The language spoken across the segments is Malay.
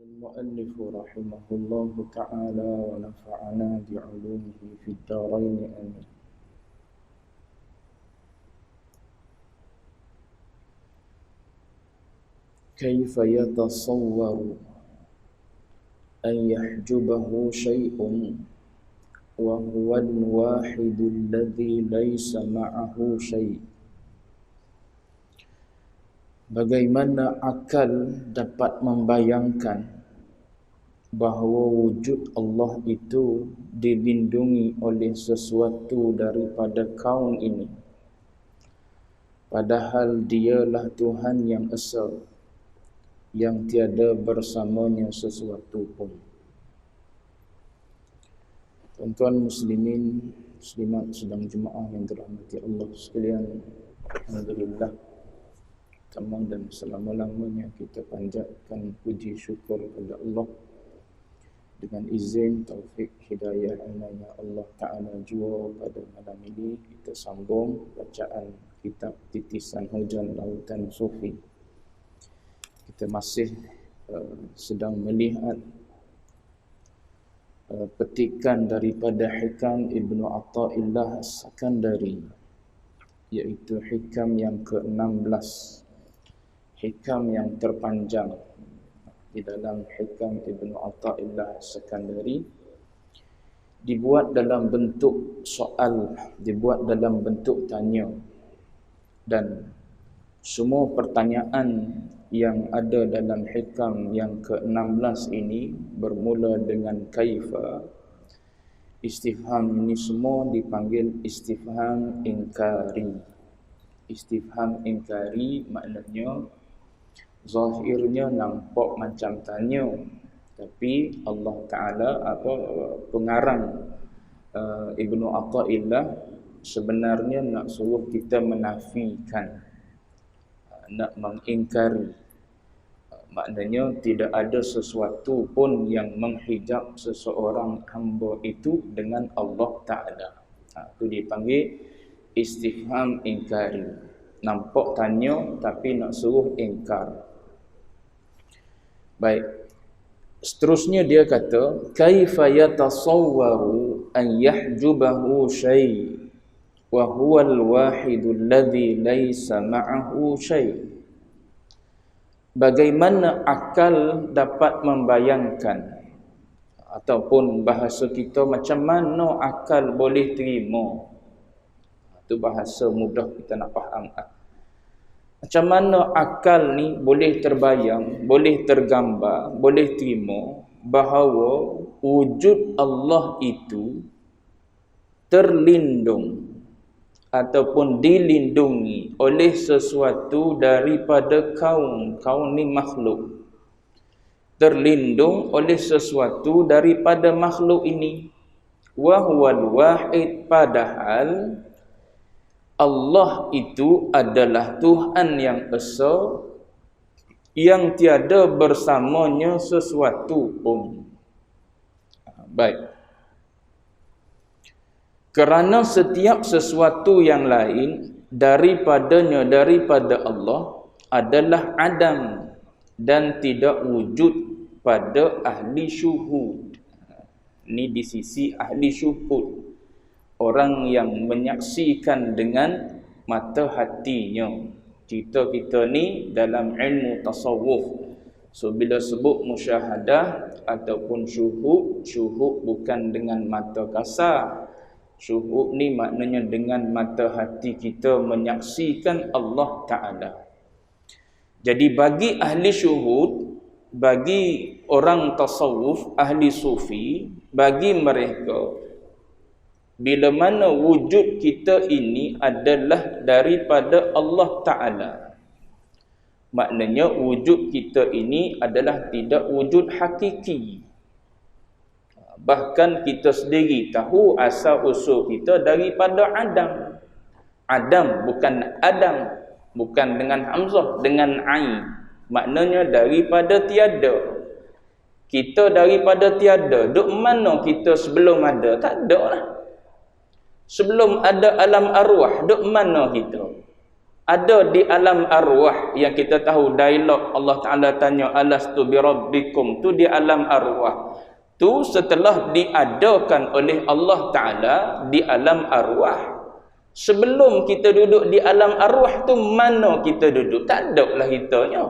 المؤلف رحمه الله تعالى ونفعنا بعلومه في الدارين آمين. كيف يتصور أن يحجبه شيء وهو الواحد الذي ليس معه شيء? Bagaimana akal dapat membayangkan bahawa wujud Allah itu dilindungi oleh sesuatu daripada kaun ini, padahal dialah Tuhan yang esa, yang tiada bersamanya sesuatu pun. Tuan-tuan muslimin, muslimat sedang jemaah yang dirahmati Allah sekalian, alhamdulillah, pertama dan selama-lamanya kita panjatkan puji syukur kepada Allah dengan izin taufik hidayah inayah Allah Ta'ala jua. Pada malam ini kita sambung bacaan kitab Titisan Hujan Lautan Sufi. Kita masih sedang melihat petikan daripada hikam Ibnu Athaillah As-Sakandari, iaitu hikam yang ke-16, hikam yang terpanjang di dalam hikam Ibnu Athaillah As-Sakandari, dibuat dalam bentuk soal, dibuat dalam bentuk tanya, dan semua pertanyaan yang ada dalam hikam yang ke-16 ini bermula dengan kaifa. Istifham ini semua dipanggil istifham inkari. Istifham inkari maknanya zahirnya nampak macam tanya, tapi Allah Ta'ala pengarang Ibnu Athaillah sebenarnya nak suruh kita menafikan, nak mengingkari. Maknanya tidak ada sesuatu pun yang menghijab seseorang hamba itu dengan Allah Ta'ala. Itu dipanggil istifham inkari. Nampak tanya tapi nak suruh ingkar. Baik. Seterusnya dia kata, kaifa yatasawwaru an yahjubahu syai' wa huwa al-wahidul ladzi laisa ma'ahu syai'. Bagaimana akal dapat membayangkan, ataupun bahasa kita macam mana akal boleh terima. Itu bahasa mudah kita nak faham. Macam mana akal ni boleh terbayang, boleh tergambar, boleh terima bahawa wujud Allah itu terlindung ataupun dilindungi oleh sesuatu daripada kaun. Kaun ni makhluk. Terlindung oleh sesuatu daripada makhluk ini. Wa huwal wahid, padahal Allah itu adalah Tuhan yang esa, yang tiada bersamanya sesuatu pun. Baik. Kerana setiap sesuatu yang lain daripada Allah adalah adam dan tidak wujud pada ahli syuhud. Ini di sisi ahli syuhud, orang yang menyaksikan dengan mata hatinya. Kita ni dalam ilmu tasawuf, so bila sebut musyahadah ataupun syuhud, syuhud bukan dengan mata kasar. Syuhud ni maknanya dengan mata hati kita menyaksikan Allah Ta'ala. Jadi bagi ahli syuhud, bagi orang tasawuf, ahli sufi, bagi mereka, bila mana wujud kita ini adalah daripada Allah Ta'ala, maknanya wujud kita ini adalah tidak wujud hakiki. Bahkan kita sendiri tahu asal usul kita daripada Adam. Adam bukan Adam, bukan dengan hamzah, dengan ain. Maknanya daripada tiada. Kita daripada tiada. Duk mana kita sebelum ada? Tak ada lah. Sebelum ada alam arwah, duk mana kita? Ada di alam arwah yang kita tahu dialog Allah Ta'ala tanya alastu bi rabbikum, tu di alam arwah. Tu setelah diadakan oleh Allah Ta'ala di alam arwah. Sebelum kita duduk di alam arwah tu mana kita duduk? Tak ada lah kitanya.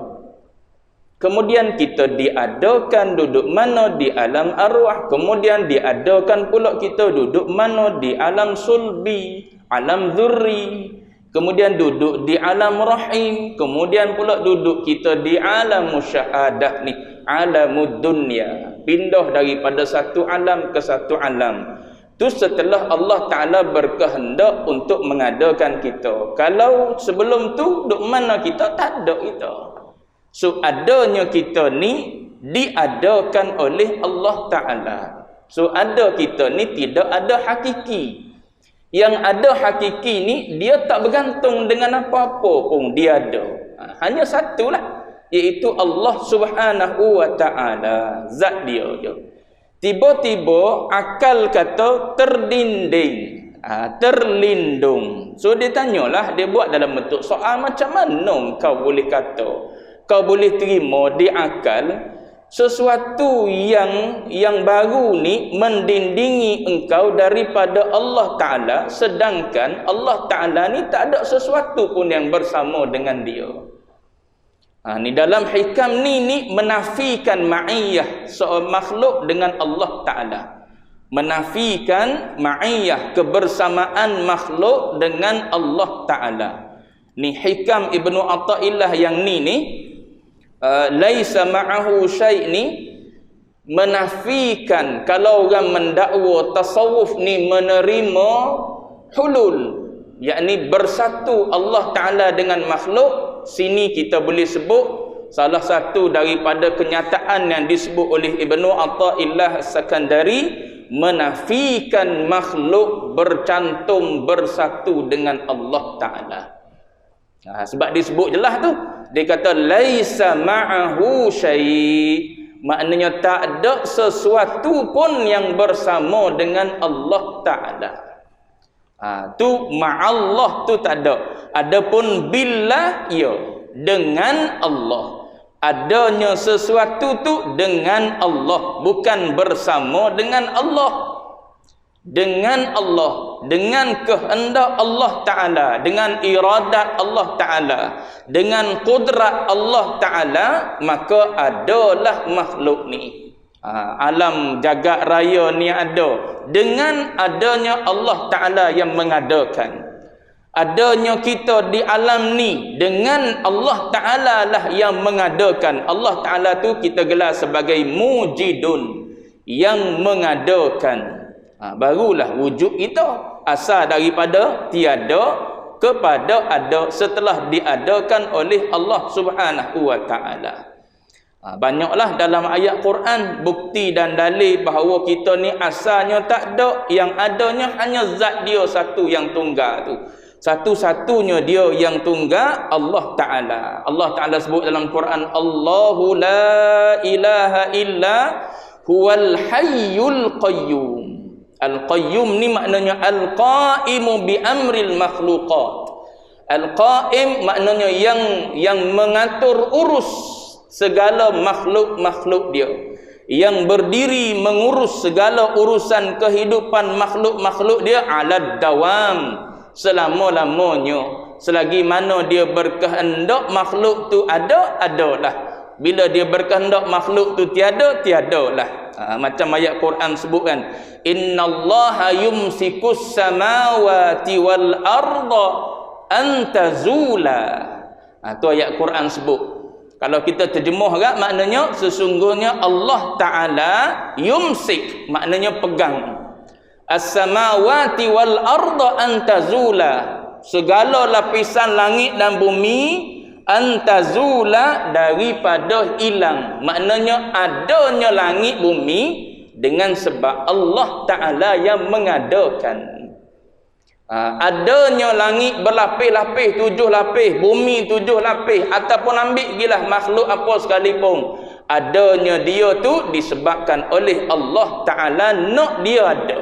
Kemudian kita diadakan duduk mana di alam arwah. Kemudian diadakan pula kita duduk mana di alam sulbi, alam zurri. Kemudian duduk di alam rahim. Kemudian pula duduk kita di alam musyahadah ni, alamud dunya. Pindah daripada satu alam ke satu alam. Tu setelah Allah Ta'ala berkehendak untuk mengadakan kita. Kalau sebelum tu duduk mana kita? Tak ada kita. So adanya kita ni diadakan oleh Allah Ta'ala. So ada kita ni tidak ada hakiki. Yang ada hakiki ni dia tak bergantung dengan apa-apa pun dia ada. Hanya satulah, iaitu Allah Subhanahu wa Ta'ala. Zat dia je. Tiba-tiba akal kata terdinding, terlindung. So dia tanyalah, dia buat dalam bentuk soal, macam mana kau boleh kata, kau boleh terima di akal sesuatu yang baru ni mendindingi engkau daripada Allah Ta'ala, sedangkan Allah Ta'ala ni tak ada sesuatu pun yang bersama dengan dia. Ni dalam hikam ni menafikan ma'iyah seorang makhluk dengan Allah Ta'ala. Menafikan ma'iyah, kebersamaan makhluk dengan Allah Ta'ala. Ni hikam Ibnu Athaillah yang ni laisa ma'ahu syai' ni menafikan kalau orang mendakwa tasawuf ni menerima hulul, yakni bersatu Allah Ta'ala dengan makhluk. Sini kita boleh sebut salah satu daripada kenyataan yang disebut oleh Ibnu Athaillah As-Sakandari, menafikan makhluk bercantum bersatu dengan Allah Ta'ala. Sebab disebut jelas tu, dia kata laisa ma'ahu syai', maknanya tak ada sesuatu pun yang bersama dengan Allah Ta'ala. Tu ma'allah tu tak ada. Adapun billah, ya, dengan Allah. Adanya sesuatu tu dengan Allah, bukan bersama dengan Allah. Dengan Allah, dengan kehendak Allah Ta'ala, dengan iradat Allah Ta'ala, dengan kudrat Allah Ta'ala, maka adalah makhluk ni. Alam jagat raya ni ada dengan adanya Allah Ta'ala yang mengadakan. Adanya kita di alam ni dengan Allah Ta'ala lah yang mengadakan. Allah Ta'ala tu kita gelar sebagai mujidun, yang mengadakan. Barulah wujud kita, asal daripada tiada kepada ada setelah diadakan oleh Allah Subhanahu wa Ta'ala. Banyaklah dalam ayat Quran bukti dan dalil bahawa kita ni asalnya tak ada, yang adanya hanya zat dia satu yang tunggal tu. Satu-satunya dia yang tunggal, Allah Ta'ala. Allah Ta'ala sebut dalam Quran, Allahu la ilaha illa huwal hayyul qayyum. Al-qayyum ni maknanya al-qaimu bi amril makhluqat. Al-qaim maknanya yang mengatur urus segala makhluk-makhluk dia, yang berdiri mengurus segala urusan kehidupan makhluk-makhluk dia alad dawam, selama-lamanya. Selagi mana dia berkehendak makhluk tu ada, adalah. Bila dia berkehendak makhluk tu tiada, tiadalah. Macam ayat Quran sebutkan, innallaha yumsikus samawati wal arda an tazula. Tu ayat Quran sebut. Kalau kita terjemuh kan, maknanya sesungguhnya Allah Ta'ala yumsik, maknanya pegang, as-samawati wal arda an tazula, segala lapisan langit dan bumi, antazula, daripada hilang. Maknanya adanya langit bumi dengan sebab Allah Ta'ala yang mengadakan. Adanya langit berlapis-lapis, 7 lapis, bumi 7 lapis, ataupun ambil gilah makhluk apa sekalipun, adanya dia tu disebabkan oleh Allah Ta'ala, nak dia ada.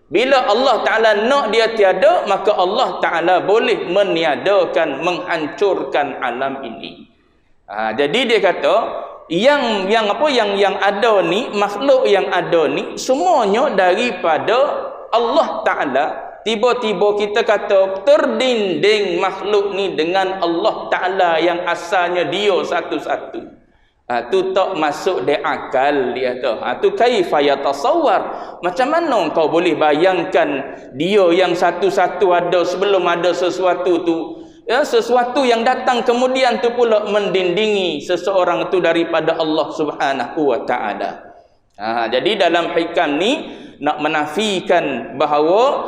Bila Allah Ta'ala nak dia tiada, maka Allah Ta'ala boleh meniadakan, menghancurkan alam ini. Jadi dia kata, yang ada ni, makhluk yang ada ni, semuanya daripada Allah Ta'ala. Tiba-tiba kita kata terdinding makhluk ni dengan Allah Ta'ala yang asalnya dia satu-satu. Tu tak masuk di akal dia tu. Tu kaifa yatasawwar. Macam mana kau boleh bayangkan dia yang satu-satu ada sebelum ada sesuatu tu? Ya, sesuatu yang datang kemudian tu pula mendindingi seseorang tu daripada Allah Subhanahu wa taala. Jadi dalam hikam ni nak menafikan bahawa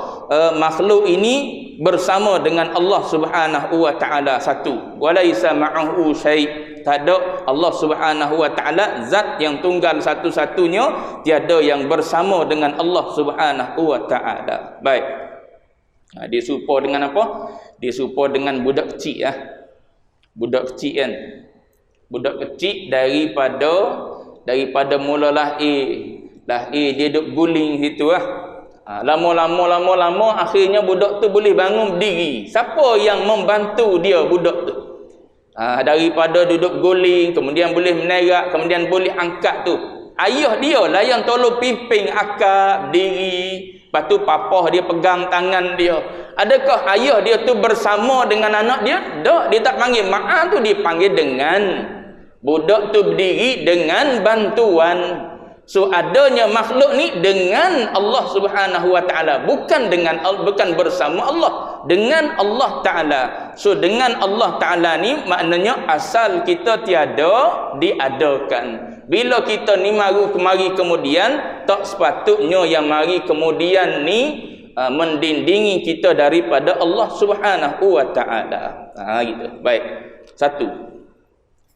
makhluk ini bersama dengan Allah Subhanahu wa taala satu. Walaisa ma'ahu syai'. Tak ada Allah Subhanahu wa taala zat yang tunggal satu-satunya, tiada yang bersama dengan Allah Subhanahu wa taala. Baik. Dia serupa dengan apa? Dia serupa dengan budak kecil Budak kecil kan. Budak kecil daripada mula lahir dia duduk guling situ lama akhirnya budak tu boleh bangun berdiri. Siapa yang membantu dia budak tu? Daripada duduk guling, kemudian boleh menerak, kemudian boleh angkat tu, ayah dia lah yang tolong pimpin akak berdiri. Lepas tu papah dia pegang tangan dia. Adakah ayah dia tu bersama dengan anak dia? Tak, dia tak panggil mak tu, dia panggil dengan budak tu berdiri dengan bantuan. So adanya makhluk ni dengan Allah Subhanahu wa taala, bukan bersama Allah, dengan Allah taala. So dengan Allah taala ni maknanya asal kita tiada diadakan. Bila kita ni mari kemudian, tak sepatutnya yang mari kemudian ni mendindingi kita daripada Allah Subhanahu wa taala. Gitu. Baik. Satu.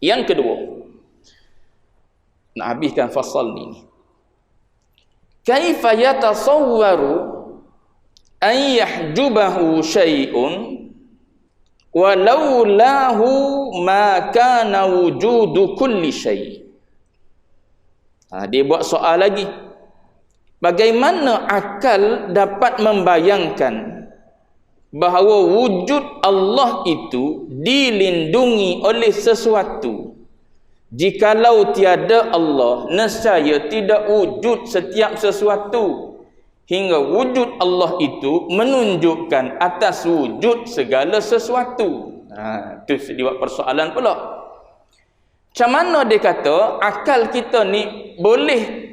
Yang kedua, nak habiskan fasal ni. Kaifa yatasawwaru an yahjubahu syai'un walau lahu ma kana wujudu kulli syai'. Dia buat soal lagi. Bagaimana akal dapat membayangkan bahawa wujud Allah itu dilindungi oleh sesuatu? Jikalau tiada Allah, nescaya tidak wujud setiap sesuatu. Hingga wujud Allah itu menunjukkan atas wujud segala sesuatu. Itu dia buat persoalan pula. Macam mana dia kata akal kita ni boleh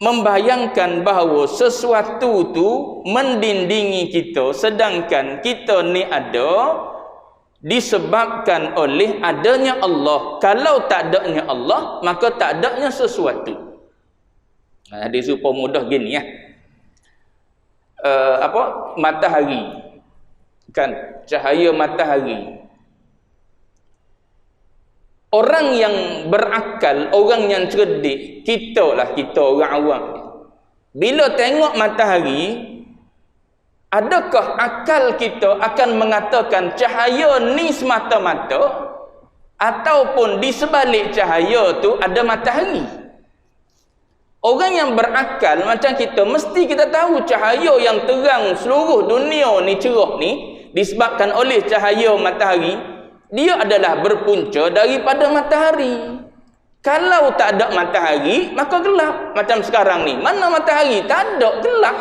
membayangkan bahawa sesuatu tu mendindingi kita, sedangkan kita ni ada disebabkan oleh adanya Allah. Kalau tak adanya Allah, maka tak adanya sesuatu. Dia supaya mudah gini matahari kan, cahaya matahari. Orang yang berakal, orang yang cerdik, kita orang awam, bila tengok matahari, adakah akal kita akan mengatakan cahaya ni semata-mata, ataupun di sebalik cahaya tu ada matahari? Orang yang berakal macam kita, mesti kita tahu cahaya yang terang seluruh dunia ni, cerah ni, disebabkan oleh cahaya matahari. Dia adalah berpunca daripada matahari. Kalau tak ada matahari, maka gelap. Macam sekarang ni, mana matahari? Tak ada, gelap.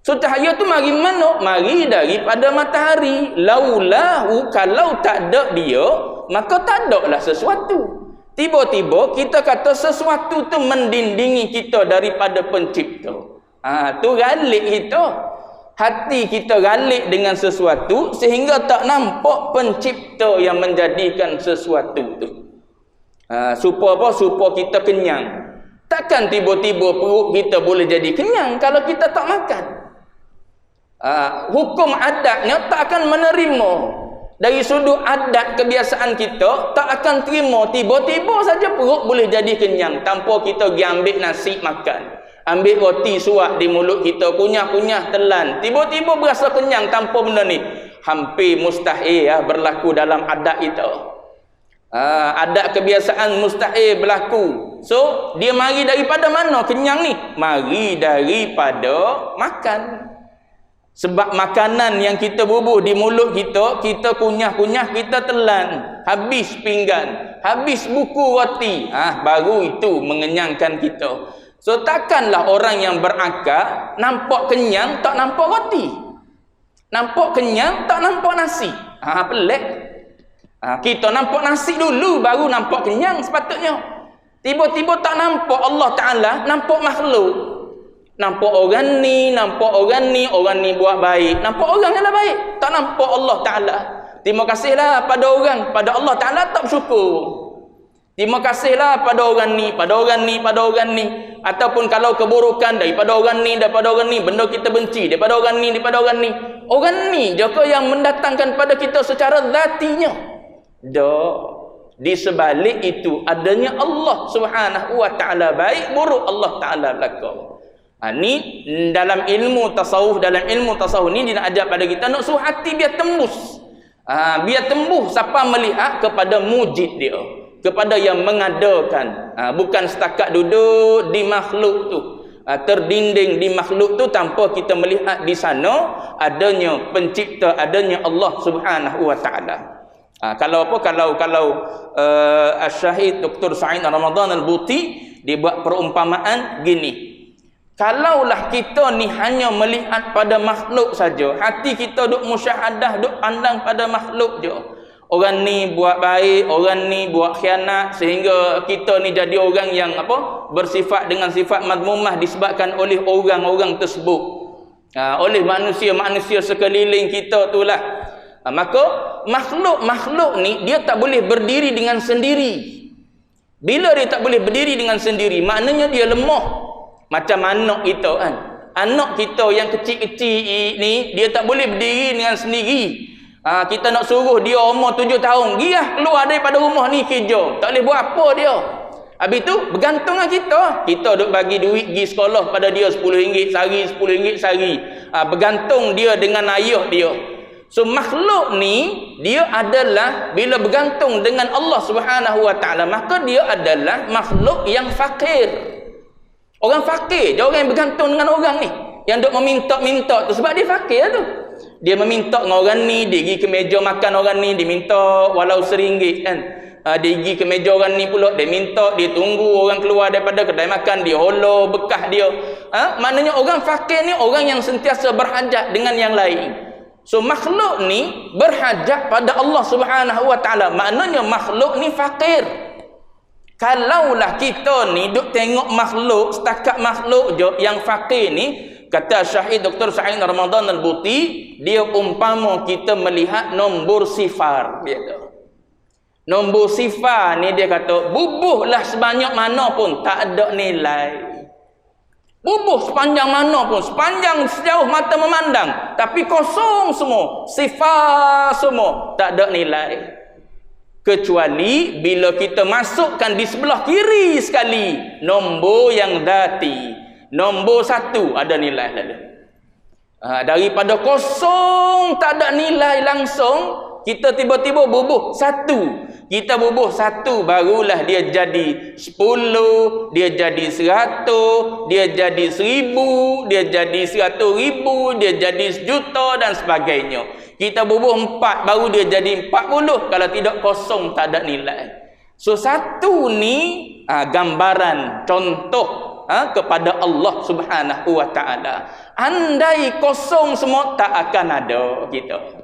So cahaya tu mari mana? Mari daripada matahari. Laulahu, kalau tak ada dia, maka tak ada lah sesuatu. Tiba-tiba kita kata sesuatu tu mendindingi kita daripada pencipta. Tu galik kita. Hati kita galik dengan sesuatu sehingga tak nampak pencipta yang menjadikan sesuatu tu. Supaya apa? Supaya kita kenyang. Takkan tiba-tiba perut kita boleh jadi kenyang kalau kita tak makan. Hukum adatnya tak akan menerima. Dari sudut adat kebiasaan kita, tak akan terima tiba-tiba saja perut boleh jadi kenyang tanpa kita pergi ambil nasi makan. Ambil roti suap di mulut kita, kunyah-kunyah telan, tiba-tiba berasa kenyang tanpa benda ni. Hampir mustahil berlaku dalam adat kita. Adat kebiasaan mustahil berlaku. So dia mari daripada mana kenyang ni? Mari daripada makan. Sebab makanan yang kita bubuh di mulut kita, kita kunyah-kunyah, kita telan, habis pinggan, habis buku roti, baru itu mengenyangkan kita. So takkanlah orang yang berakal nampak kenyang tak nampak roti, nampak kenyang tak nampak nasi. Pelik. Kita nampak nasi dulu baru nampak kenyang sepatutnya. Tiba-tiba tak nampak Allah Ta'ala, nampak makhluk. Nampak orang ni orang ni buat baik. Nampak orang yang baik, tak nampak Allah Ta'ala. Terima kasihlah pada orang, pada Allah Ta'ala tak bersyukur. Terima kasihlah pada orang ni. Ataupun kalau keburukan daripada orang ni, benda kita benci daripada orang ni. Orang ni juga yang mendatangkan pada kita secara zatinya. Di sebalik itu adanya Allah Subhanahu wa Ta'ala, baik buruk Allah Ta'ala belaka. Ni dalam ilmu tasawuf ni dia nak ajar pada kita nak suruh hati biar tembus. Biar tembus siapa melihat kepada mujid dia, kepada yang mengadakan, bukan setakat duduk di makhluk tu, terdinding di makhluk tu tanpa kita melihat di sana adanya pencipta, adanya Allah Subhanahu wa Ta'ala. Kalau Syahid Dr. Sa'id Ramadan Al-Buti dia buat perumpamaan gini. Kalaulah kita ni hanya melihat pada makhluk saja, hati kita duk musyahadah, duk pandang pada makhluk je. Orang ni buat baik, orang ni buat khianat, sehingga kita ni jadi orang yang bersifat dengan sifat madmumah disebabkan oleh orang-orang tersebut, oleh manusia-manusia sekeliling kita itulah. Maka makhluk ni dia tak boleh berdiri dengan sendiri. Bila dia tak boleh berdiri dengan sendiri, maknanya dia lemah. Macam anak kita kan. Anak kita yang kecil-kecil ni, dia tak boleh berdiri dengan sendiri. Kita nak suruh dia umur 7 tahun, giah keluar daripada rumah ni kerja. Tak boleh buat apa dia. Habis tu bergantung dengan kita. Kita duk bagi duit pergi sekolah pada dia RM10 sehari. Bergantung dia dengan ayah dia. So makhluk ni dia adalah bila bergantung dengan Allah Subhanahu wa Ta'ala, maka dia adalah makhluk yang fakir. Orang fakir je orang yang bergantung dengan orang ni, yang duk meminta-minta tu, sebab dia fakir tu. Dia meminta dengan orang ni, dia pergi ke meja makan orang ni, dia minta walau RM1 kan. Dia pergi ke meja orang ni pula, dia minta, dia tunggu orang keluar daripada kedai makan, dia holo bekah dia. Maknanya orang fakir ni orang yang sentiasa berhajat dengan yang lain. So makhluk ni berhajat pada Allah Subhanahu wa Ta'ala, maknanya makhluk ni fakir. Kalaulah kita ni duk tengok makhluk, setakat makhluk je yang fakir ni, kata Syahid Dr. Sa'id Ramadan Al-Buti, dia umpama kita melihat nombor sifar dia tu. Nombor sifar ni dia kata, bubuhlah sebanyak mana pun tak ada nilai. Bubuh sepanjang mana pun, sepanjang sejauh mata memandang, tapi kosong semua, sifar semua, tak ada nilai. Kecuali bila kita masukkan di sebelah kiri sekali nombor yang dati, nombor 1 ada nilai lalu. Daripada kosong tak ada nilai langsung, kita tiba-tiba bubuh 1. Kita bubuh 1 barulah dia jadi 10, dia jadi 100, dia jadi 1000, dia jadi 100,000, dia jadi 1,000,000 dan sebagainya. Kita bubuh 4 baru dia jadi 40. Kalau tidak kosong tak ada nilai. So 1 ni gambaran contoh kepada Allah Subhanahu wa Ta'ala. Andai kosong semua tak akan ada kita.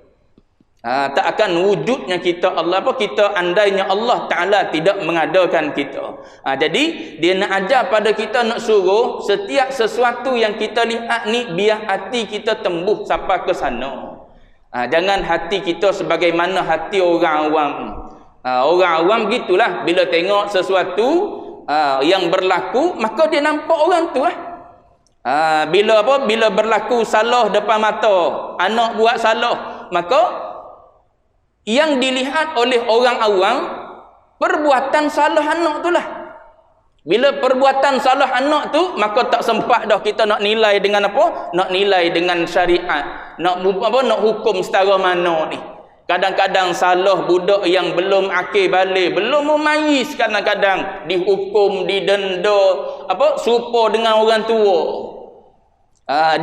Tak akan wujudnya kita Allah. Kita andainya Allah Ta'ala tidak mengadakan kita. Jadi dia nak ajar pada kita, nak suruh setiap sesuatu yang kita lihat ni biar hati kita tembus sampai ke sana. Jangan hati kita sebagaimana hati orang awam. Orang awam gitulah, bila tengok sesuatu yang berlaku, maka dia nampak orang tu lah. Bila berlaku salah depan mata, anak buat salah, maka yang dilihat oleh orang awam perbuatan salah anak tu lah. Bila perbuatan salah anak tu, maka tak sempat dah kita nak nilai dengan apa? Nak nilai dengan syariat. Nak hukum setara mana ni. Kadang-kadang salah budak yang belum akil balik, belum memayis, kadang-kadang dihukum, didenda, serupa dengan orang tua.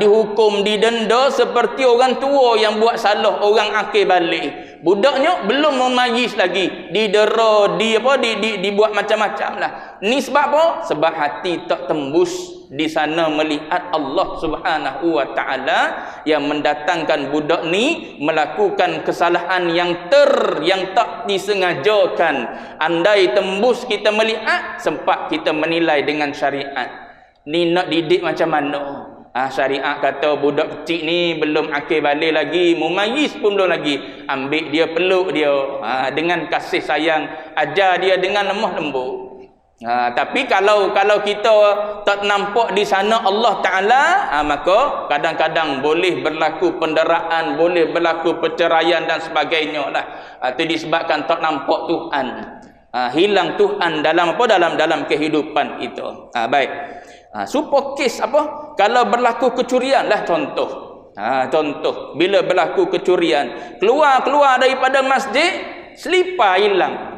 Dihukum, didenda seperti orang tua yang buat salah, orang akil balik. Budaknya belum memayis lagi, didera, dibuat macam-macam lah. Ni sebab apa? Sebab hati tak tembus di sana melihat Allah Subhanahu wa taala yang mendatangkan budak ni melakukan kesalahan yang tak disengajakan. Andai tembus kita melihat, sempat kita menilai dengan syariat. Ni nak didik macam mana? Syariat kata budak kecil ni belum akil balik lagi, mumayyiz pun belum lagi. Ambil dia, peluk dia, dengan kasih sayang, ajar dia dengan lemah lembut. Tapi kalau kita tak nampak di sana Allah Ta'ala, maka kadang-kadang boleh berlaku penderaan, boleh berlaku perceraian dan sebagainya lah. Itu disebabkan tak nampak Tuhan. Hilang Tuhan dalam kehidupan itu. Baik. Supaya kes kalau berlaku kecurian lah, contoh. Contoh bila berlaku kecurian, keluar daripada masjid, selipar hilang.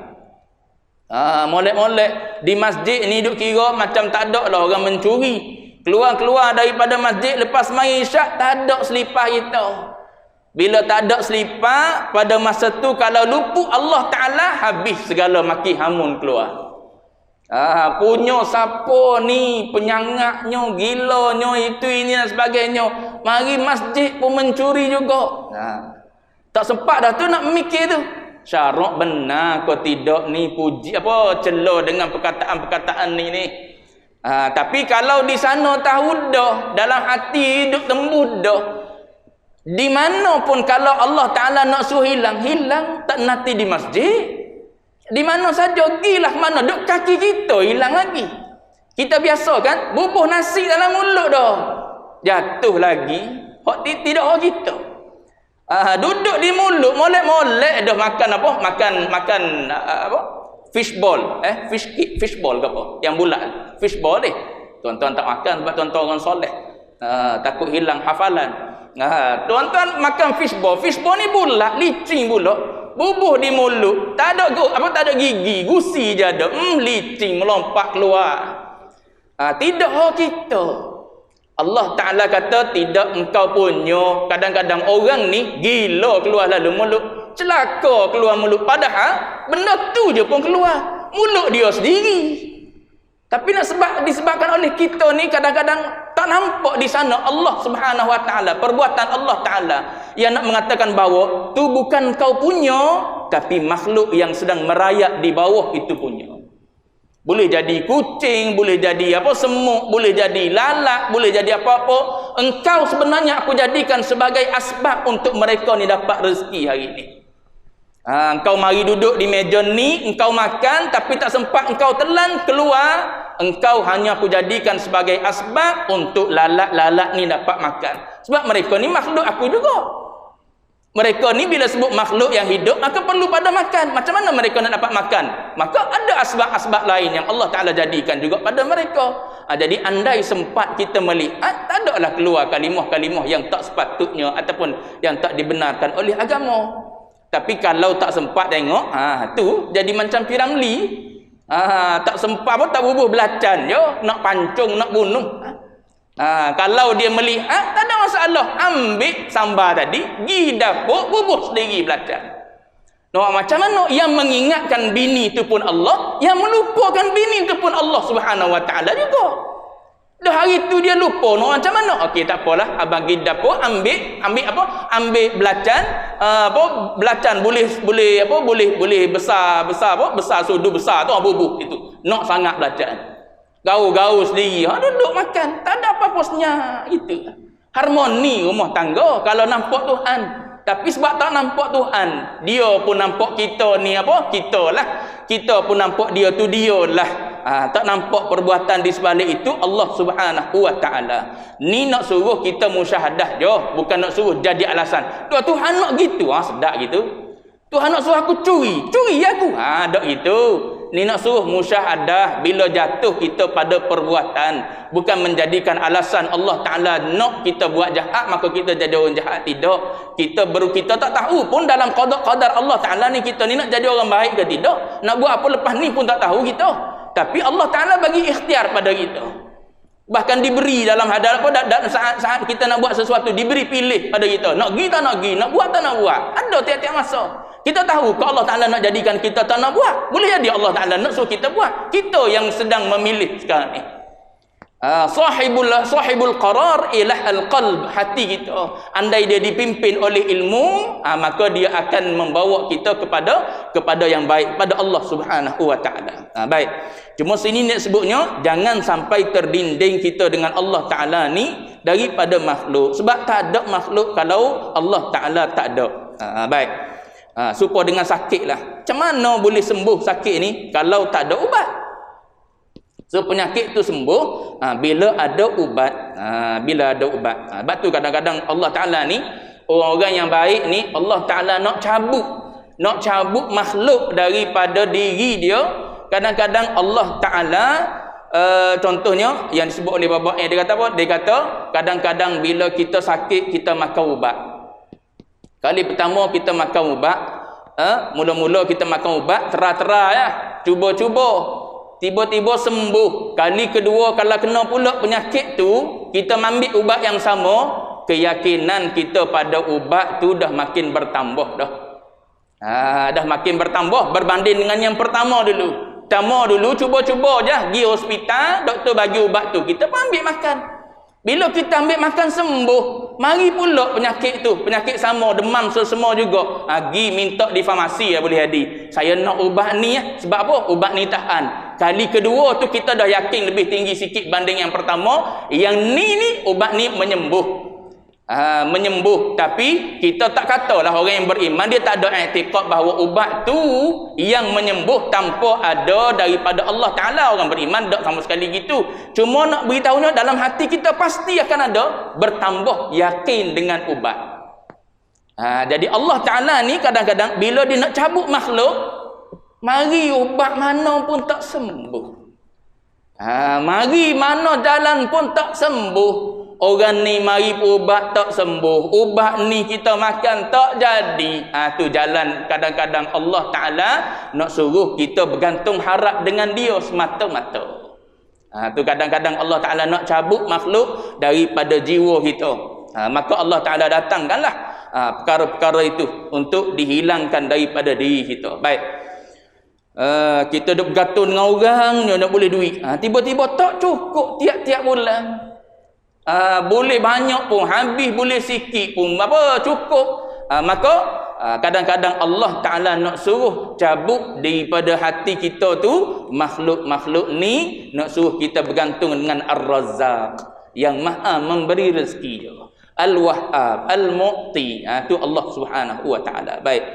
Molek-molek di masjid ni duk kira macam tak ada lah orang mencuri. Keluar daripada masjid lepas main isyak, tak ada selipar kita. Bila tak ada selipar, pada masa tu kalau luput Allah Ta'ala, habis segala maki hamun keluar. Punya siapa ni, penyangaknya, gilanya, itu ini dan sebagainya, mari masjid pun mencuri juga. Tak sempat dah tu nak mikir tu. Syarak benar kau tidak ni puji celah dengan perkataan-perkataan ni. Tapi kalau di sana tahu dah, dalam hati hidup tembus dah, di mana pun kalau Allah Ta'ala nak suruh hilang, tak nanti di masjid. Di mana saja, gilah mana duk kaki kita hilang lagi. Kita biasa kan bubuh nasi dalam mulut dah, jatuh lagi. Tidak hak kita. Duduk di mulut, molek-molek dah makan fishball, fishball ke apa? Yang bulat, fishball ni. Tuan-tuan tak makan sebab tuan-tuan orang soleh. Takut hilang hafalan. Tuan-tuan makan fishball. Fishball ni bulat, licin pula. Bubuh di mulut, tak ada gigi, gusi je ada. Licin melompat keluar. Tidak hak kita. Allah Ta'ala kata tidak engkau punya. Kadang-kadang orang ni gila keluar lalu mulut, celaka keluar mulut, padahal benda tu je pun keluar mulut dia sendiri. Tapi disebabkan oleh kita ni kadang-kadang tak nampak di sana Allah Subhanahu wa taala, perbuatan Allah Ta'ala yang nak mengatakan bahawa tu bukan kau punya, tapi makhluk yang sedang merayap di bawah itu punya. Boleh jadi kucing, boleh jadi semut, boleh jadi lalat, boleh jadi apa-apa. Engkau sebenarnya aku jadikan sebagai asbab untuk mereka ni dapat rezeki hari ni. Engkau mari duduk di meja ni, engkau makan, tapi tak sempat engkau telan keluar. Engkau hanya aku jadikan sebagai asbab untuk lalat-lalat ni dapat makan. Sebab mereka ni makhluk aku juga. Mereka ni bila sebut makhluk yang hidup, maka perlu pada makan. Macam mana mereka nak dapat makan? Maka ada asbab-asbab lain yang Allah Ta'ala jadikan juga pada mereka. Jadi andai sempat kita melihat, tak adalah keluar kalimah-kalimah yang tak sepatutnya ataupun yang tak dibenarkan oleh agama. Tapi kalau tak sempat tengok, tu jadi macam Piramli. Tak sempat tak bubuh belacan je, nak pancung, nak bunuh. Kalau dia melihat, tak ada masalah. Ambil sambar tadi, pergi dapur, bubuh sendiri belacan. Macam mana yang mengingatkan bini itu pun Allah, yang melupakan bini itu pun Allah Subhanahu wa taala juga. Dah hari tu dia lupa. Macam mana? Okey, tak apalah, abang pergi dapur, ambil belacan. Belacan boleh besar sudu besar tu, bubuh itu. Nak sangat belacan. Gaul-gaul sendiri, duduk makan, tak ada apa-apa senyap. Itu harmoni rumah tangga kalau nampak Tuhan. Tapi sebab tak nampak Tuhan, dia pun nampak kita ni kita pun nampak dia tu lah. Tak nampak perbuatan di sebalik itu Allah Subhanahu wa taala. Ni nak suruh kita musyahadah je, bukan nak suruh jadi alasan. Tuhan nak gitu, sedap gitu. Tuhan nak suruh aku curi aku. Tak gitu. Ni nak suruh musyahadah bila jatuh kita pada perbuatan, bukan menjadikan alasan Allah Taala nak kita buat jahat maka kita jadi orang jahat. Tidak. Kita tak tahu pun dalam qadar Allah Taala ni kita ni nak jadi orang baik ke tidak. Nak buat apa lepas ni pun tak tahu kita. Tapi Allah Taala bagi ikhtiar pada kita. Bahkan diberi dalam saat kita nak buat sesuatu, diberi pilih pada kita. Nak pergi tak nak pergi, nak buat tak nak buat. Ada tiap-tiap masa. Kita tahu kalau Allah Ta'ala nak jadikan kita tak nak buat, boleh jadi Allah Ta'ala nak suruh kita buat. Kita yang sedang memilih sekarang ni. Sahibul qarar ilah al-qalb, hati kita. Andai dia dipimpin oleh ilmu, maka dia akan membawa kita kepada yang baik, pada Allah Subhanahu wa taala. Baik. Cuma sini nak sebutnya jangan sampai terdinding kita dengan Allah Taala ni daripada makhluk. Sebab tak ada makhluk kalau Allah Taala tak ada. Baik. Supaya dengan sakitlah. Macam mana boleh sembuh sakit ni kalau tak ada ubat? So penyakit tu sembuh bila ada ubat. Bila ada ubat. Sebab tu kadang-kadang Allah Taala ni, orang-orang yang baik ni, Allah Taala nak cabut makhluk daripada diri dia. Kadang-kadang Allah Taala contohnya yang disebut oleh bapa dia kata apa? Dia kata kadang-kadang bila kita sakit kita makan ubat. Kali pertama kita makan ubat, mula-mula kita makan ubat tera-tera ya, cuba-cuba. Tiba-tiba sembuh. Kali kedua kalau kena pula penyakit tu, kita ambil ubat yang sama, keyakinan kita pada ubat tu dah makin bertambah dah. Dah makin bertambah berbanding dengan yang pertama dulu. Pertama dulu cuba-cuba je, pergi hospital, doktor bagi ubat tu, kita pun ambil makan. Bila kita ambil makan sembuh, mari pula penyakit tu, penyakit sama, demam semua juga. Pergi minta di farmasi boleh jadi. Saya nak ubat ni sebab apa? Ubat ni tahan. Kali kedua tu kita dah yakin lebih tinggi sikit banding yang pertama. Yang ni ubat ni menyembuh. Menyembuh. Tapi kita tak katalah orang yang beriman dia tak ada i'tiqad bahawa ubat tu yang menyembuh tanpa ada daripada Allah Ta'ala. Orang beriman tak sama sekali gitu. Cuma nak beritahunya dalam hati kita pasti akan ada bertambah yakin dengan ubat. Jadi Allah Ta'ala ni kadang-kadang bila dia nak cabut makhluk, mari ubat mana pun tak sembuh. Mari mana jalan pun tak sembuh. Orang ni mari ubat tak sembuh. Ubat ni kita makan tak jadi. Tu jalan kadang-kadang Allah Ta'ala nak suruh kita bergantung harap dengan dia semata-mata. Tu kadang-kadang Allah Ta'ala nak cabut makhluk daripada jiwa kita. Maka Allah Ta'ala datangkanlah perkara-perkara itu untuk dihilangkan daripada diri kita. Baik. Kita duk bergantung dengan orang, nak boleh duit. Tiba-tiba tak cukup tiap-tiap bulan. Boleh banyak pun, habis boleh sikit pun, apa cukup. Maka kadang-kadang Allah Ta'ala nak suruh cabut daripada hati kita tu makhluk-makhluk ni, nak suruh kita bergantung dengan Ar-Razzaq yang maha memberi rezeki, Al-Wahhab, Al-Mu'ti. Tu Allah Subhanahu wa Ta'ala. Baik.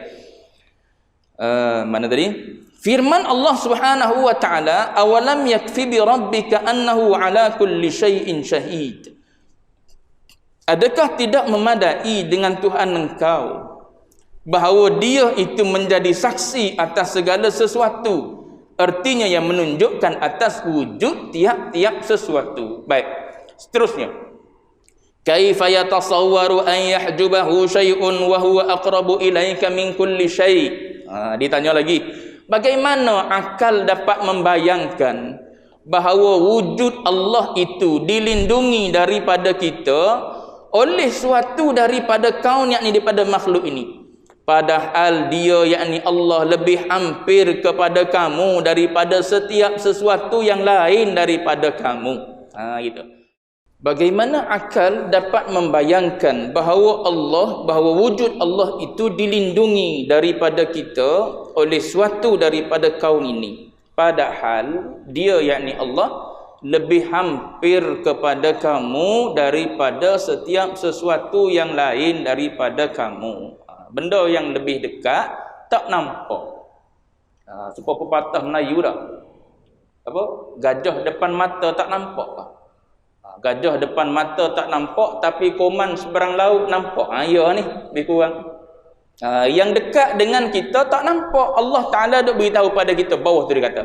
Mana tadi? Firman Allah Subhanahu wa Ta'ala, awalam yakfi bi rabbika annahu ala kulli syai'in syahid. Adakah tidak memadai dengan Tuhan engkau bahawa dia itu menjadi saksi atas segala sesuatu? Artinya yang menunjukkan atas wujud tiap-tiap sesuatu. Baik, seterusnya. Kaifa yatasawwaru an yahjubahu syai'un wa huwa aqrabu ilaika min kulli syai'. Ditanya lagi, bagaimana akal dapat membayangkan bahawa wujud Allah itu dilindungi daripada kita oleh suatu daripada kaun, yakni daripada makhluk ini, padahal dia yakni Allah lebih hampir kepada kamu daripada setiap sesuatu yang lain daripada kamu. Gitu. Bagaimana akal dapat membayangkan bahawa wujud Allah itu dilindungi daripada kita oleh suatu daripada kaun ini, padahal dia yakni Allah lebih hampir kepada kamu daripada setiap sesuatu yang lain daripada kamu. Benda yang lebih dekat tak nampak. Supaya pepatah Melayu dah. Apa? Gajah depan mata tak nampak. Gajah depan mata tak nampak, tapi koman seberang laut nampak. Ya ni lebih kurang. Yang dekat dengan kita tak nampak. Allah Ta'ala duk beritahu pada kita bawah tu dia kata,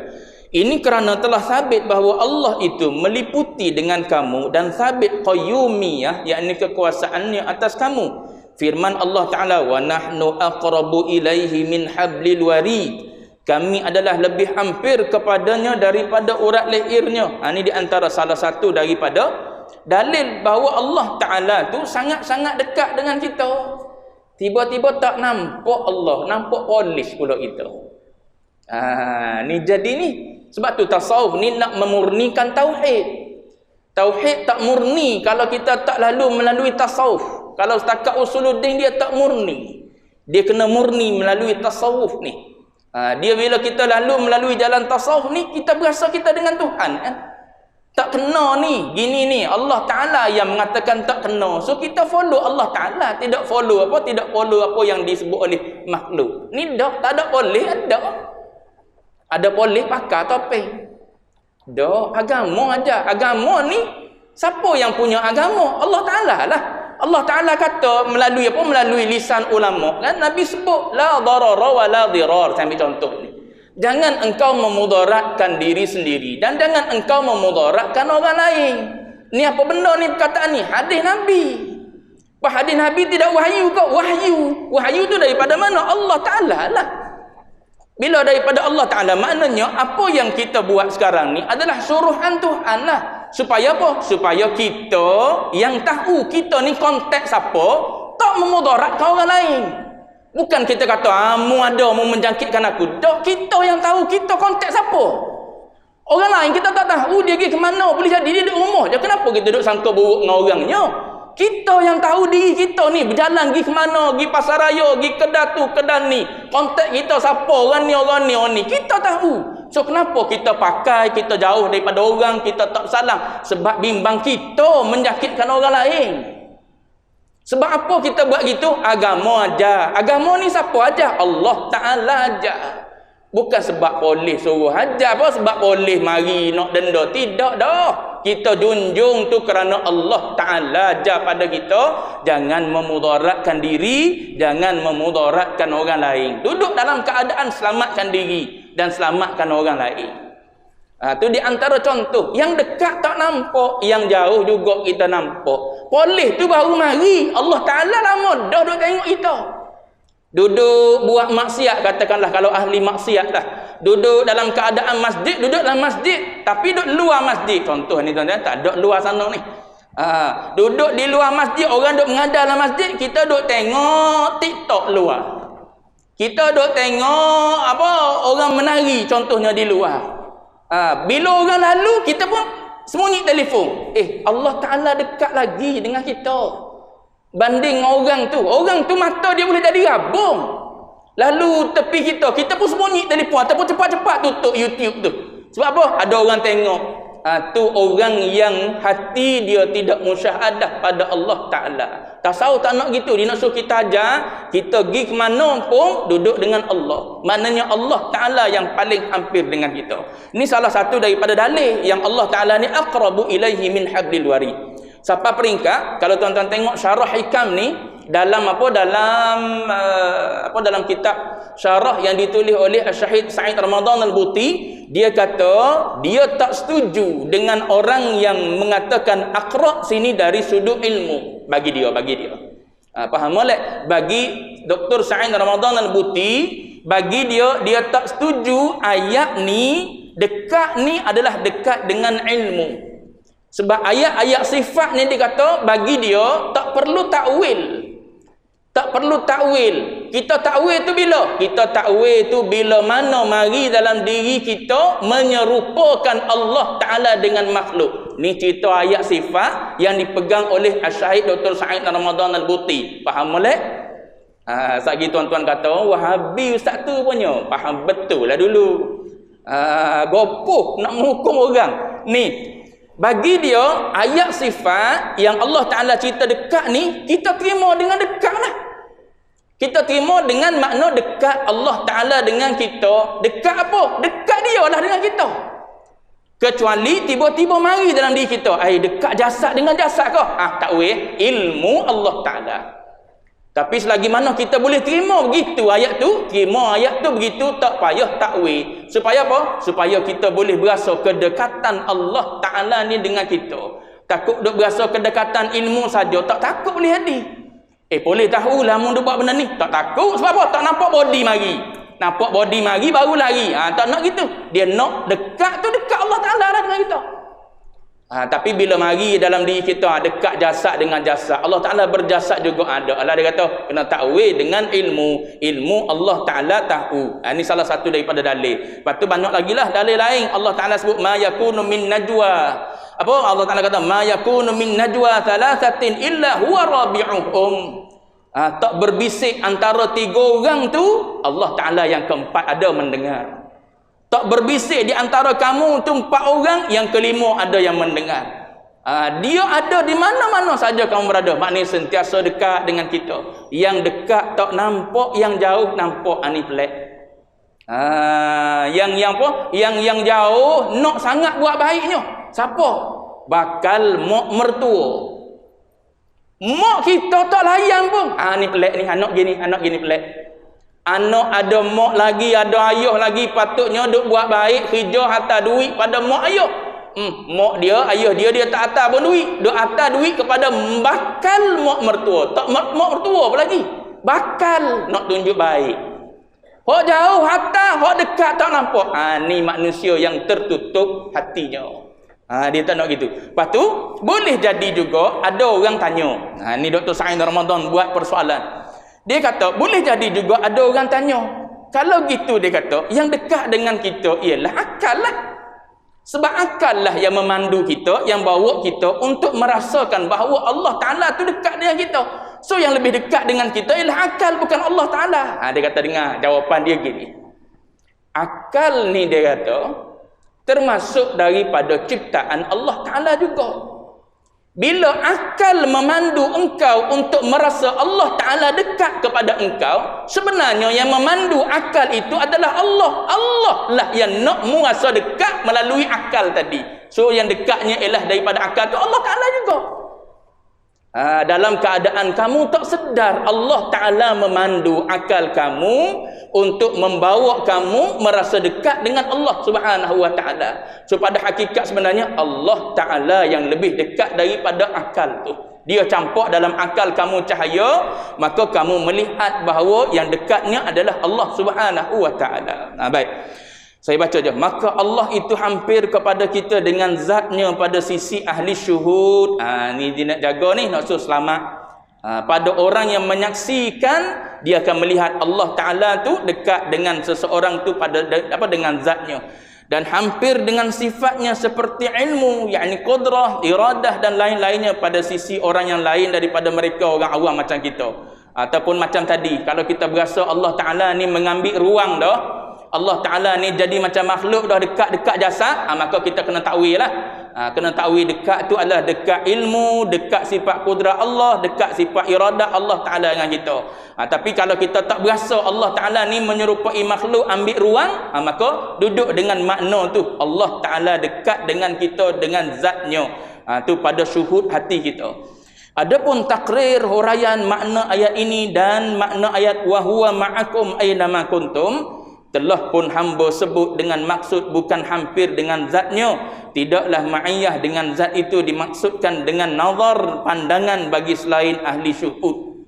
ini kerana telah sabit bahawa Allah itu meliputi dengan kamu dan sabit qayyumiyah, yakni kekuasaannya atas kamu. Firman Allah Ta'ala, wa nahnu aqrabu ilaihi min hablil warid, kami adalah lebih hampir kepadanya daripada urat lehernya. Ini di antara salah satu daripada dalil bahawa Allah Ta'ala tu sangat-sangat dekat dengan kita. Tiba-tiba tak nampak Allah, nampak polis pula kita. Ni jadi ni. Sebab tu tasawuf ni nak memurnikan tauhid. Tauhid tak murni kalau kita tak lalu melalui tasawuf. Kalau setakat usuluddin dia tak murni. Dia kena murni melalui tasawuf ni. Dia bila kita lalu melalui jalan tasawuf ni, kita berasa kita dengan Tuhan kan? Tak kena ni, gini ni. Allah Ta'ala yang mengatakan tak kena. So kita follow Allah Ta'ala, tidak follow apa? Tidak follow apa yang disebut oleh makhluk. Ni dah tak ada boleh, ada. Ada boleh pakai topeng. Dah, agama aja. Agama ni siapa yang punya agama? Allah Ta'ala lah. Allah Ta'ala kata melalui apa? Melalui lisan ulama. Kan Nabi sebut la darara wa la dirar. Saya ambil contoh ni. Jangan engkau memudaratkan diri sendiri dan jangan engkau memudaratkan orang lain. Ni apa benda ni perkataan ni? Hadis Nabi. Hadis Nabi tidak wahyu ke? Wahyu. Wahyu tu daripada mana? Allah Ta'ala lah. Bila daripada Allah Ta'ala, maknanya apa yang kita buat sekarang ni adalah suruhan Tuhan lah. Supaya apa? Supaya kita yang tahu kita ni konteks siapa, tak memudaratkan orang lain. Bukan kita kata, mu ada, mu menjangkitkan aku. Tak, kita yang tahu kita konteks siapa. Orang lain kita tak tahu dia pergi ke mana. Boleh jadi dia duduk rumah je. Kenapa kita duduk sangka buruk dengan orangnya? Kita yang tahu diri kita ni berjalan pergi ke mana, pergi pasar raya, pergi kedai tu, kedai ni. Konteks kita siapa, orang ni, orang ni, orang ni. Kita tahu. So kenapa kita pakai, kita jauh daripada orang, kita tak salah? Sebab bimbang kita menjangkitkan orang lain. Sebab apa kita buat gitu? Agama aja. Agama ni siapa aja? Allah Ta'ala aja. Bukan sebab polis suruh aja apa, sebab polis mari nak denda. Tidak dah. Kita junjung tu kerana Allah Ta'ala aja pada kita. Jangan memudaratkan diri, jangan memudaratkan orang lain. Duduk dalam keadaan selamatkan diri dan selamatkan orang lain. Tu di antara contoh. Yang dekat tak nampak, yang jauh juga kita nampak. Polis tu baru mari. Allah Ta'ala lama dah duduk tengok kita. Duduk buat maksiat, katakanlah kalau ahli maksiat lah. Duduk dalam keadaan masjid, duduk dalam masjid. Tapi duduk luar masjid. Contoh ni tuan-tuan, tak duduk luar sana ni. Duduk di luar masjid, orang duduk mengajar dalam masjid. Kita duduk tengok TikTok luar. Kita duduk tengok apa orang menari contohnya di luar. Bila orang lalu, kita pun sembunyi telefon. Allah Ta'ala dekat lagi dengan kita. Banding orang tu mata dia boleh jadi rabung. Lalu tepi kita pun sembunyi telefon ataupun cepat-cepat tutup YouTube tu. Sebab apa? Ada orang tengok. Tu orang yang hati dia tidak musyahadah pada Allah Ta'ala. Tasawuf tak nak gitu. Dia nak suruh kita ajar, kita pergi ke mana pun duduk dengan Allah. Maknanya Allah Ta'ala yang paling hampir dengan kita. Ini salah satu daripada dalil yang Allah Ta'ala ni aqrabu ilaihi min hablil warid. Sampai peringkat, kalau tuan-tuan tengok syarah hikam ni, dalam dalam kitab syarah yang ditulis oleh Syahid Sa'id Ramadan Al-Buti, dia kata dia tak setuju dengan orang yang mengatakan aqra sini dari sudut ilmu. Bagi dia faham tak? Bagi Dr. Sa'id Ramadan Al-Buti, bagi dia tak setuju ayat ni dekat ni adalah dekat dengan ilmu. Sebab ayat-ayat sifat ni dia kata bagi dia tak perlu takwil. Tak perlu takwil. Kita takwil tu bila? Kita takwil tu bila mana mari dalam diri kita menyerupakan Allah Ta'ala dengan makhluk. Ni cerita ayat sifat yang dipegang oleh Syahid Dr. Sa'id Ramadan Al-Buti. Faham boleh? Sagi tuan-tuan kata, Wahabi ustaz tu punya. Faham betul lah dulu. Gopoh nak menghukum orang. Ni, bagi dia ayat sifat yang Allah Ta'ala cerita dekat ni, kita terima dengan dekat lah. Kita terima dengan makna dekat Allah Ta'ala dengan kita. Dekat apa? Dekat dia lah dengan kita. Kecuali tiba-tiba mari dalam diri kita, dekat jasad dengan jasad kau. Tak weh, ilmu Allah Ta'ala. Tapi selagi mana kita boleh terima begitu ayat tu, terima ayat tu begitu, tak payah takwil. Supaya apa? Supaya kita boleh berasa kedekatan Allah Ta'ala ni dengan kita. Takut duk berasa kedekatan ilmu saja, tak takut boleh hadir. Boleh tahu lah mun duk buat benda ni. Tak takut sebab apa? Tak nampak body mari. Nampak body mari baru lari. Tak nak gitu. Dia nak dekat tu dekat Allah Ta'ala lah dengan kita. Tapi bila mari dalam diri kita dekat jasad dengan jasad, Allah Ta'ala berjasad juga ada. Allah dia kata kena takwil dengan ilmu. Ilmu Allah Ta'ala tahu. Ini salah satu daripada dalil. Lepas tu banyak lagi lah dalil lain. Allah Ta'ala sebut ma yakunu min najwa. Apa Allah Ta'ala kata ma yakunu min najwa thalathatin illa huwa rabi'uhum. Tak berbisik antara 3 orang tu, Allah Ta'ala yang keempat ada mendengar. Tak berbisik di antara kamu tu 4 orang, yang kelima ada yang mendengar. Dia ada di mana-mana saja kamu berada. Maknanya sentiasa dekat dengan kita. Yang dekat tak nampak, yang jauh nampak. Ini pelik. Yang apa? Yang jauh nak sangat buat baiknya. Siapa? Bakal mak mertua. Mak kita tak layan pun. Ni pelik ni, anak gini pelik. Anak ada mak lagi, ada ayah lagi, patutnya duk buat baik, kerja hantar duit pada mak ayah. Mak dia, ayah dia tak hantar pun duit. Duk hantar duit kepada bakal mak mertua. Tak mak mertua apa lagi. Bakal nak tunjuk baik. Hak jauh hantar, hak dekat tak nampak. Ni manusia yang tertutup hatinya. Dia tak nak gitu. Lepas tu, boleh jadi juga ada orang tanya. Ni Dr. Sa'id Ramadan buat persoalan. Dia kata, boleh jadi juga ada orang tanya. Kalau gitu dia kata, yang dekat dengan kita ialah akal lah. Sebab akal lah yang memandu kita, yang bawa kita untuk merasakan bahawa Allah Ta'ala tu dekat dengan kita. So yang lebih dekat dengan kita ialah akal, bukan Allah Ta'ala. Dia kata, dengar jawapan dia gini. Akal ni dia kata, termasuk daripada ciptaan Allah Ta'ala juga. Bila akal memandu engkau untuk merasa Allah Ta'ala dekat kepada engkau, sebenarnya yang memandu akal itu adalah Allah. Allah lah yang nak merasa dekat melalui akal tadi. So yang dekatnya ialah daripada akal tu Allah Ta'ala juga. Dalam keadaan kamu tak sedar, Allah Ta'ala memandu akal kamu untuk membawa kamu merasa dekat dengan Allah Subhanahu wa Ta'ala. So pada hakikat sebenarnya Allah Ta'ala yang lebih dekat daripada akal tu. Dia campak dalam akal kamu cahaya, maka kamu melihat bahawa yang dekatnya adalah Allah Subhanahu wa Ta'ala. Baik. Saya baca je. Maka Allah itu hampir kepada kita dengan zatnya pada sisi ahli syuhud. Ni dia nak jaga ni, nak suruh selamat. Pada orang yang menyaksikan, dia akan melihat Allah Ta'ala tu dekat dengan seseorang tu pada dengan zatnya. Dan hampir dengan sifatnya seperti ilmu, yakni qudrah, iradah dan lain-lainnya pada sisi orang yang lain daripada mereka orang awam macam kita. Ataupun macam tadi, kalau kita berasa Allah Ta'ala ni mengambil ruang dah, Allah Ta'ala ni jadi macam makhluk dah dekat-dekat jasad, maka kita kena takwil lah. Kena takwil dekat tu adalah dekat ilmu, dekat sifat kudrat Allah, dekat sifat iradah Allah Ta'ala dengan kita. Tapi kalau kita tak berasa Allah Ta'ala ni menyerupai makhluk ambil ruang, maka duduk dengan makna tu. Allah Ta'ala dekat dengan kita dengan zatnya. Tu pada syuhud hati kita. Adapun takrir huraian makna ayat ini dan makna ayat wa huwa ma'akum aina ma kuntum, telah pun hamba sebut dengan maksud bukan hampir dengan zatnya. Tidaklah ma'iyah dengan zat itu dimaksudkan dengan nazar, pandangan bagi selain ahli syuhud.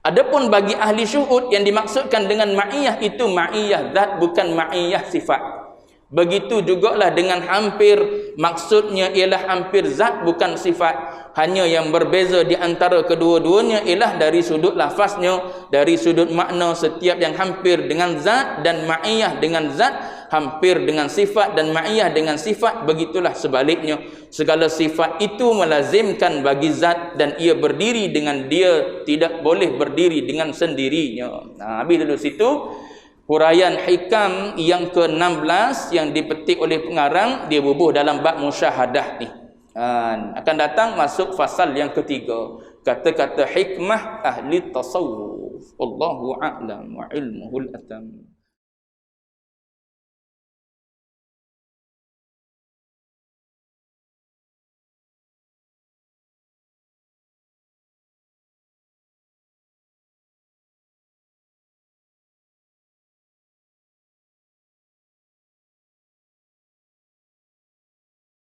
Adapun bagi ahli syuhud yang dimaksudkan dengan ma'iyah itu ma'iyah zat, bukan ma'iyah sifat. Begitu jugalah dengan hampir, maksudnya ialah hampir zat bukan sifat. Hanya yang berbeza di antara kedua-duanya ialah dari sudut lafaznya, dari sudut makna. Setiap yang hampir dengan zat dan ma'iyah dengan zat, hampir dengan sifat dan ma'iyah dengan sifat, begitulah sebaliknya. Segala sifat itu melazimkan bagi zat dan ia berdiri dengan dia, tidak boleh berdiri dengan sendirinya. Habis dulu situ huraian hikam yang ke-16 yang dipetik oleh pengarang. Dia bubuh dalam bab musyahadah ni. Akan datang masuk fasal yang ketiga, kata-kata hikmah ahli tasawuf. Wallahu a'lam wa ilmuhul atam.